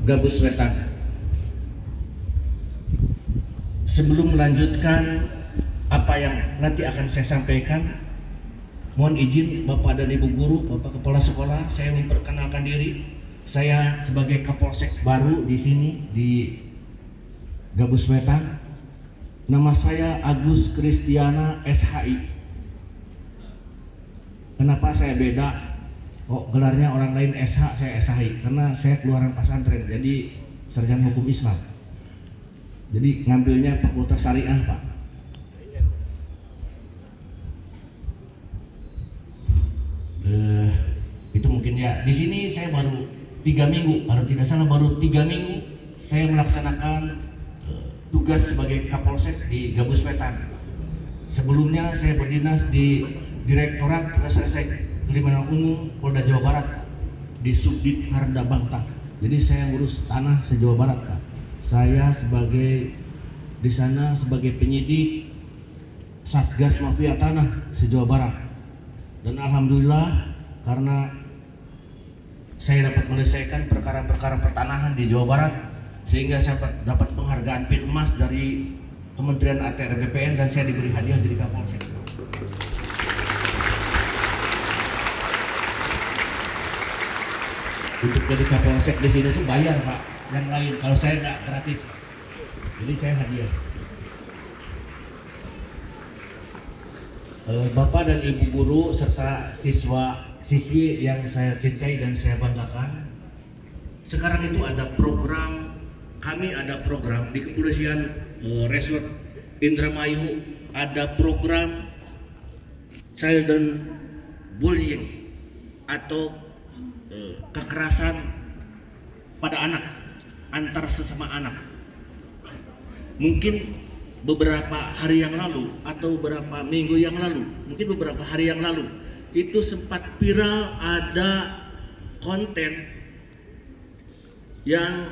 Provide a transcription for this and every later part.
Gabus Wetan. Sebelum melanjutkan apa yang nanti akan saya sampaikan, mohon izin Bapak dan Ibu Guru, Bapak Kepala Sekolah, saya memperkenalkan diri. Saya sebagai Kapolsek baru di sini di Gabus Wetan. Nama saya Agus Kristiana SHI. Kenapa saya beda? Oh, gelarnya orang lain SH, saya SHI karena saya keluaran pesantren, jadi sarjana hukum Islam. Jadi ngambilnya Fakultas Syariah, Pak. Itu mungkin ya. Di sini saya baru 3 minggu, kalau tidak salah baru 3 minggu saya melaksanakan tugas sebagai Kapolsek di Gabus Wetan. Sebelumnya saya berdinas di Direktorat Reserse Kriminal Umum Polda Jawa Barat di Subdit Harda Bangta. Jadi saya ngurus tanah se-Jawa Barat, Pak. Saya di sana sebagai penyidik Satgas Mafia Tanah se-Jawa Barat. Dan alhamdulillah karena saya dapat menyelesaikan perkara-perkara pertanahan di Jawa Barat, sehingga saya dapat penghargaan PIN emas dari Kementerian ATR BPN dan saya diberi hadiah jadi Kapolsek. Untuk jadi Kapolsek di sini tuh bayar, Pak. Yang lain, kalau saya nggak gratis, Pak. Jadi saya hadiah. Bapak dan Ibu Guru serta siswi yang saya cintai dan saya banggakan, sekarang itu ada program, kami ada program di Kepolisian Resort Indramayu, ada program child bullying atau kekerasan pada anak, antar sesama anak. Mungkin beberapa hari yang lalu atau beberapa minggu yang lalu, mungkin beberapa hari yang lalu, itu sempat viral ada konten yang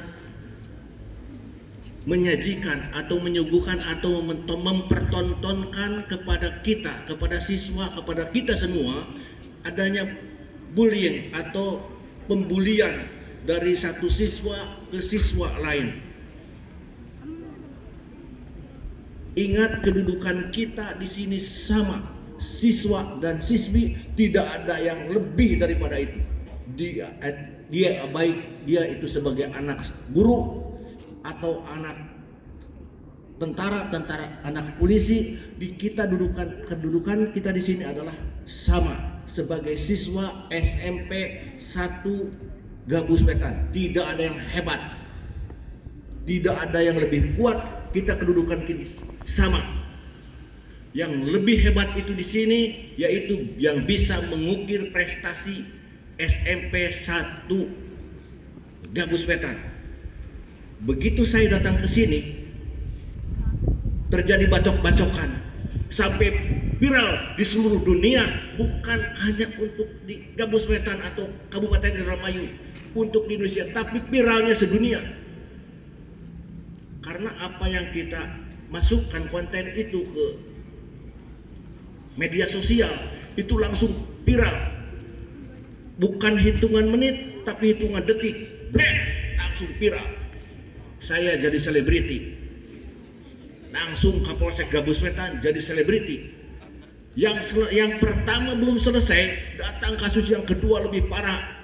menyajikan atau menyuguhkan atau mempertontonkan kepada kita, kepada siswa, kepada kita semua adanya bullying atau pembulian dari satu siswa ke siswa lain. Ingat, kedudukan kita di sini sama, siswa dan siswi, tidak ada yang lebih daripada itu. Dia baik dia itu sebagai anak guru atau anak tentara, anak polisi, kita kedudukan kita di sini adalah sama sebagai siswa SMP 1 Gabus Wetan. Tidak ada yang hebat, tidak ada yang lebih kuat. Kita kedudukan kita sama. Yang lebih hebat itu di sini yaitu yang bisa mengukir prestasi SMP 1 Gabus Wetan. Begitu saya datang ke sini, terjadi bacok-bacokan sampai viral di seluruh dunia, bukan hanya untuk di Gabus Wetan atau Kabupaten Indramayu, untuk di Indonesia, tapi viralnya sedunia. Karena apa yang kita masukkan konten itu ke media sosial itu langsung viral, bukan hitungan menit tapi hitungan detik, langsung viral. Saya jadi selebriti, langsung Kapolsek Gabus Wetan jadi selebriti. Yang pertama belum selesai, datang kasus yang kedua lebih parah.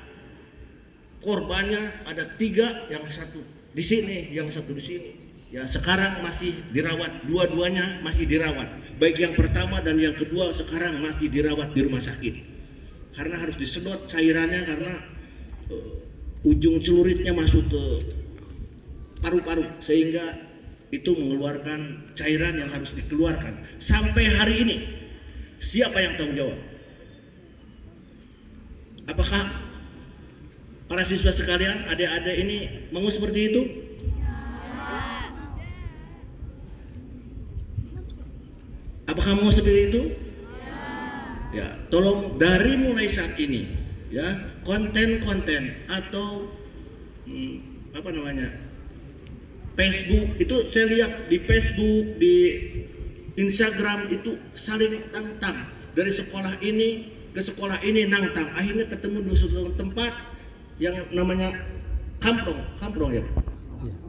Korbannya ada 3, yang satu di sini, yang satu di sini. Ya, sekarang masih dirawat, dua-duanya masih dirawat. Baik yang pertama dan yang kedua sekarang masih dirawat di rumah sakit. Karena harus disedot cairannya karena ujung celuritnya masuk ke paru-paru, sehingga itu mengeluarkan cairan yang harus dikeluarkan. Sampai hari ini siapa yang tanggung jawab? Apakah para siswa sekalian, adik-adik ini mau seperti itu? Apakah mau seperti itu? Ya, tolong dari mulai saat ini, ya, konten-konten atau Facebook itu saya lihat di Facebook, di Instagram itu saling tantang dari sekolah ini ke sekolah ini nantang. Akhirnya ketemu di suatu tempat yang namanya Kamprong ya,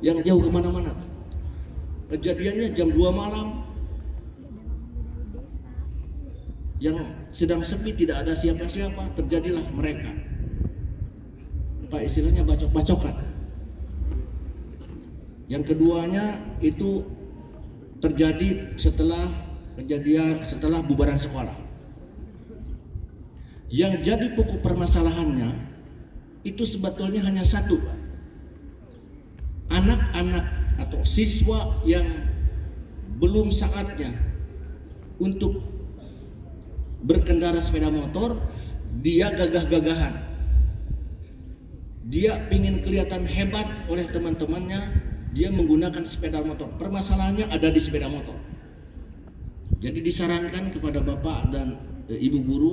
yang jauh kemana-mana. Kejadiannya jam 2 malam, yang sedang sepi, tidak ada siapa-siapa, terjadilah mereka. Pak, istilahnya bacok-bacokan. Yang keduanya itu terjadi setelah bubaran sekolah. Yang jadi pokok permasalahannya itu sebetulnya hanya satu, anak-anak atau siswa yang belum saatnya untuk berkendara sepeda motor, dia gagah-gagahan, dia ingin kelihatan hebat oleh teman-temannya, dia menggunakan sepeda motor. Permasalahannya ada di sepeda motor. Jadi disarankan kepada bapak dan ibu guru,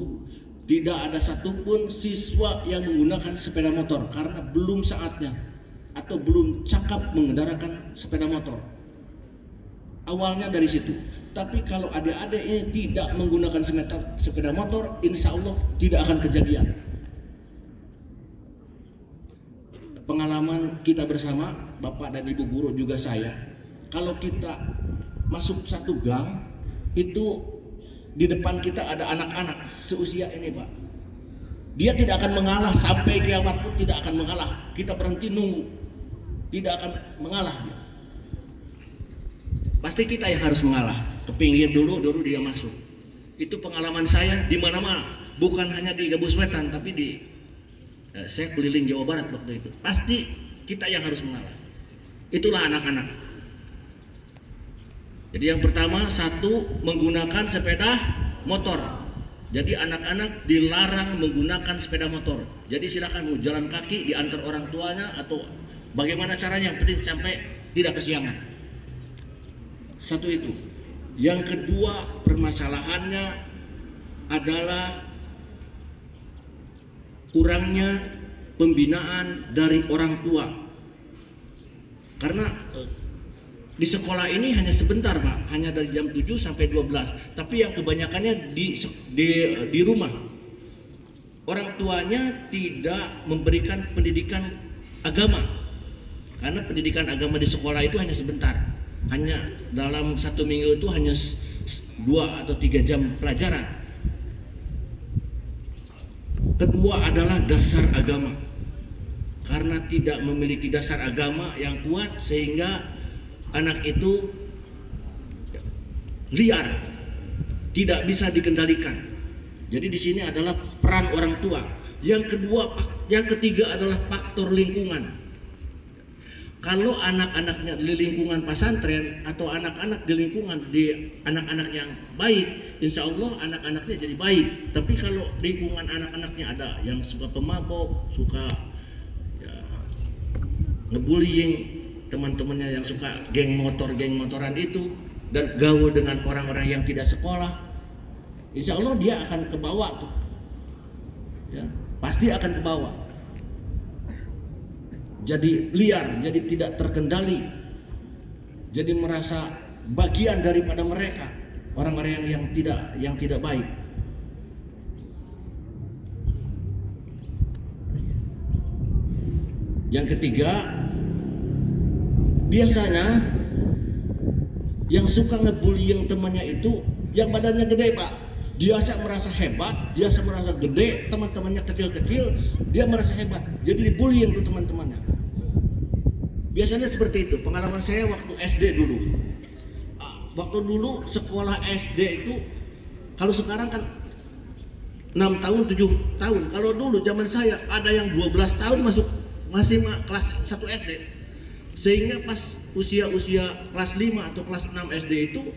tidak ada satupun siswa yang menggunakan sepeda motor karena belum saatnya atau belum cakap mengendarakan sepeda motor. Awalnya dari situ. Tapi kalau adik-adik ini tidak menggunakan sepeda motor, insya Allah tidak akan kejadian. Pengalaman kita bersama, bapak dan ibu guru juga saya, kalau kita masuk satu gang, itu di depan kita ada anak-anak seusia ini, Pak. Dia tidak akan mengalah sampai kiamat pun, tidak akan mengalah. Kita berhenti nunggu, tidak akan mengalah. Pasti kita yang harus mengalah. Ke pinggir dulu dia masuk. Itu pengalaman saya di mana-mana, bukan hanya di Gabus Wetan, tapi saya keliling Jawa Barat waktu itu. Pasti kita yang harus mengalah. Itulah anak-anak. Jadi yang pertama, satu, menggunakan sepeda motor. Jadi anak-anak dilarang menggunakan sepeda motor. Jadi silakan mau jalan kaki diantar orang tuanya atau bagaimana caranya, yang penting sampai tidak kesiangan. Satu itu. Yang kedua, permasalahannya adalah kurangnya pembinaan dari orang tua. Karena di sekolah ini hanya sebentar, Pak, hanya dari jam 7 sampai 12. Tapi yang kebanyakannya di rumah. Orang tuanya tidak memberikan pendidikan agama. Karena pendidikan agama di sekolah itu hanya sebentar. Hanya dalam 1 minggu itu hanya 2 atau 3 jam pelajaran. Kedua adalah dasar agama. Karena tidak memiliki dasar agama yang kuat, sehingga anak itu liar, tidak bisa dikendalikan. Jadi di sini adalah peran orang tua. Yang ketiga adalah faktor lingkungan. Kalau anak-anaknya di lingkungan pesantren atau anak-anak di lingkungan anak-anak yang baik, insya Allah anak-anaknya jadi baik. Tapi kalau lingkungan anak-anaknya ada yang suka pemabok, suka ngebullying teman-temannya, yang suka geng motoran itu, dan gaul dengan orang-orang yang tidak sekolah, insya Allah dia akan ke bawah tuh, ya, pasti akan ke bawah. Jadi liar, jadi tidak terkendali, jadi merasa bagian daripada mereka, orang-orang yang tidak baik. Yang ketiga, biasanya yang suka ngebullying temannya itu yang badannya gede, Pak. Dia merasa hebat, dia merasa gede, teman-temannya kecil-kecil, dia merasa hebat. Jadi dibullying tuh teman-temannya. Biasanya seperti itu. Pengalaman saya waktu SD dulu. Waktu dulu sekolah SD itu, kalau sekarang kan 6 tahun, 7 tahun. Kalau dulu zaman saya ada yang 12 tahun masih kelas 1 SD. Sehingga pas usia kelas 5 atau kelas 6 SD itu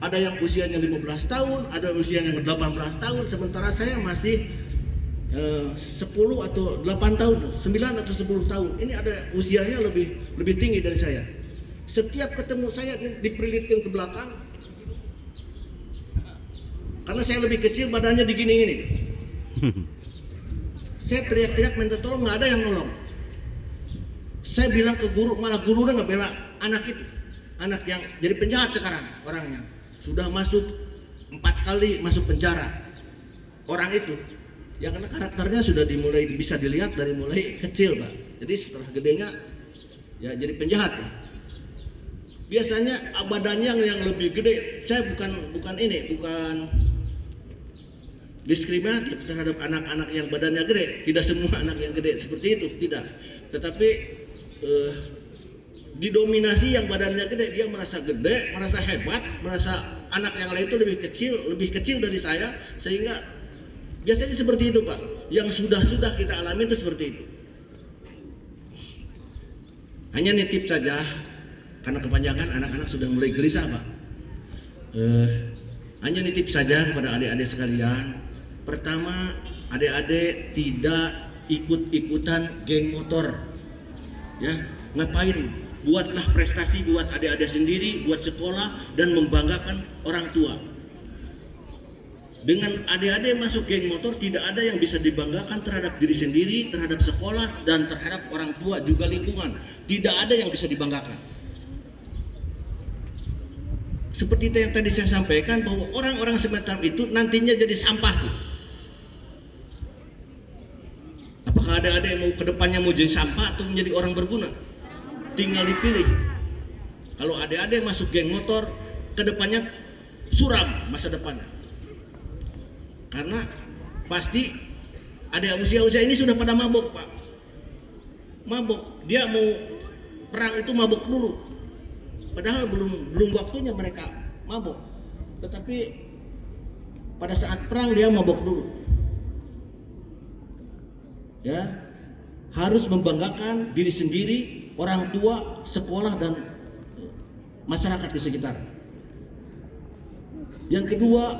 ada yang usianya 15 tahun, ada usianya 18 tahun, sementara saya masih 10 atau 8 tahun, 9 atau 10 tahun. Ini ada usianya lebih tinggi dari saya. Setiap ketemu saya dipelitkan ke belakang, karena saya lebih kecil, badannya digini-gini. Saya teriak-teriak minta tolong, nggak ada yang nolong. Saya bilang ke guru, malah guru udah nggak bela anak itu, anak yang jadi penjahat sekarang orangnya, sudah masuk 4 kali masuk penjara. Orang itu Ya karena karakternya sudah dimulai bisa dilihat dari mulai kecil, Pak. Jadi setelah gedenya ya jadi penjahat. Biasanya badannya yang lebih gede, saya bukan diskriminatif terhadap anak-anak yang badannya gede. Tidak semua anak yang gede seperti itu, tidak. Tetapi didominasi yang badannya gede, dia merasa gede, merasa hebat, merasa anak yang lain itu lebih kecil dari saya, sehingga biasanya seperti itu, Pak. Yang sudah kita alami itu seperti itu. Hanya nitip saja, karena kepanjangan anak-anak sudah mulai gelisah, Pak. Hanya nitip saja kepada adik-adik sekalian. Pertama, adik-adik tidak ikut-ikutan geng motor. Ya, ngapain? Buatlah prestasi buat adik-adik sendiri, buat sekolah, dan membanggakan orang tua. Dengan adik-adik masuk geng motor, tidak ada yang bisa dibanggakan terhadap diri sendiri, terhadap sekolah, dan terhadap orang tua, juga lingkungan. Tidak ada yang bisa dibanggakan. Seperti itu yang tadi saya sampaikan, bahwa orang-orang semacam itu nantinya jadi sampah. Apakah adik-adik mau ke depannya mau jadi sampah atau menjadi orang berguna? Tinggal dipilih. Kalau adik-adik masuk geng motor, ke depannya suram masa depannya. Karena pasti ada usia-usia ini sudah pada mabok, Pak. Mabok, dia mau perang itu mabok dulu. Padahal belum waktunya mereka mabok. Tetapi pada saat perang dia mabok dulu. Ya, harus membanggakan diri sendiri, orang tua, sekolah, dan masyarakat di sekitar. Yang kedua,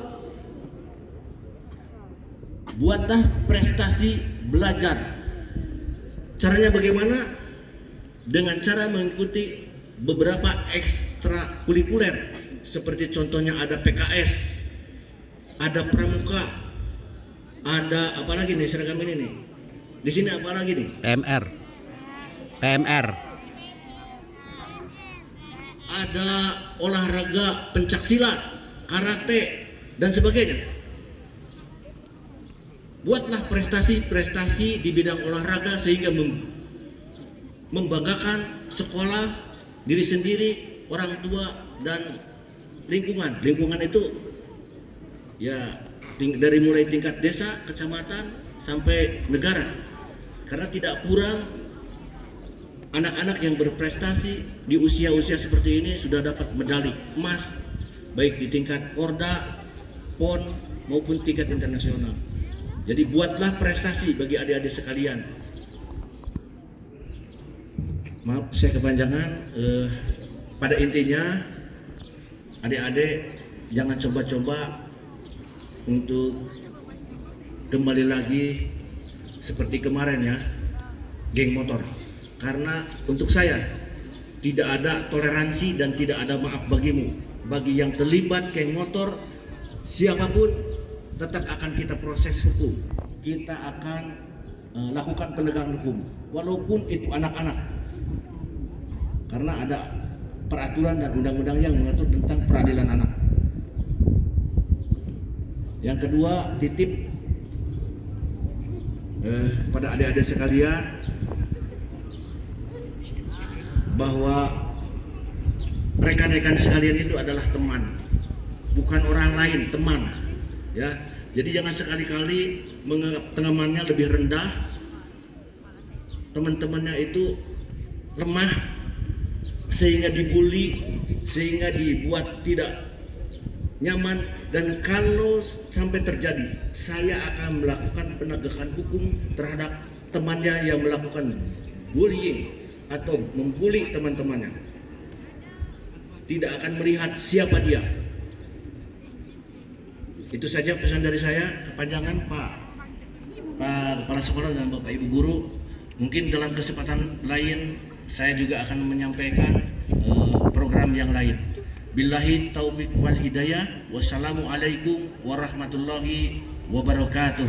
buatlah prestasi belajar. Caranya bagaimana? Dengan cara mengikuti beberapa ekstrakurikuler, seperti contohnya ada PKS, ada pramuka, ada apa lagi nih seragam ini nih. Di sini apa lagi nih? PMR. Ada olahraga pencaksilat, karate, dan sebagainya. Buatlah prestasi-prestasi di bidang olahraga sehingga membanggakan sekolah, diri sendiri, orang tua, dan lingkungan. Lingkungan itu ya dari mulai tingkat desa, kecamatan, sampai negara. Karena tidak kurang anak-anak yang berprestasi di usia-usia seperti ini sudah dapat medali emas, baik di tingkat Porda, PON, maupun tingkat internasional. Jadi buatlah prestasi bagi adik-adik sekalian. Maaf saya kepanjangan. Pada intinya adik-adik jangan coba-coba untuk kembali lagi seperti kemarin ya, geng motor. Karena untuk saya tidak ada toleransi dan tidak ada maaf bagimu. Bagi yang terlibat geng motor, siapapun tetap akan kita proses hukum. Kita akan lakukan penegakan hukum, walaupun itu anak-anak. Karena ada peraturan dan undang-undang yang mengatur tentang peradilan anak. Yang kedua, titip pada adik-adik sekalian bahwa rekan-rekan sekalian itu adalah teman, bukan orang lain, teman. Ya, jadi jangan sekali-kali menganggap temannya lebih rendah, teman-temannya itu lemah, sehingga dibully, sehingga dibuat tidak nyaman. Dan kalau sampai terjadi, saya akan melakukan penegakan hukum terhadap temannya yang melakukan bullying atau membuli teman-temannya. Tidak akan melihat siapa dia. Itu saja pesan dari saya. Kepanjangan Pak Kepala Sekolah dan Bapak Ibu Guru. Mungkin dalam kesempatan lain saya juga akan menyampaikan program yang lain. Billahi taufiq wal hidayah. Wassalamualaikum warahmatullahi wabarakatuh.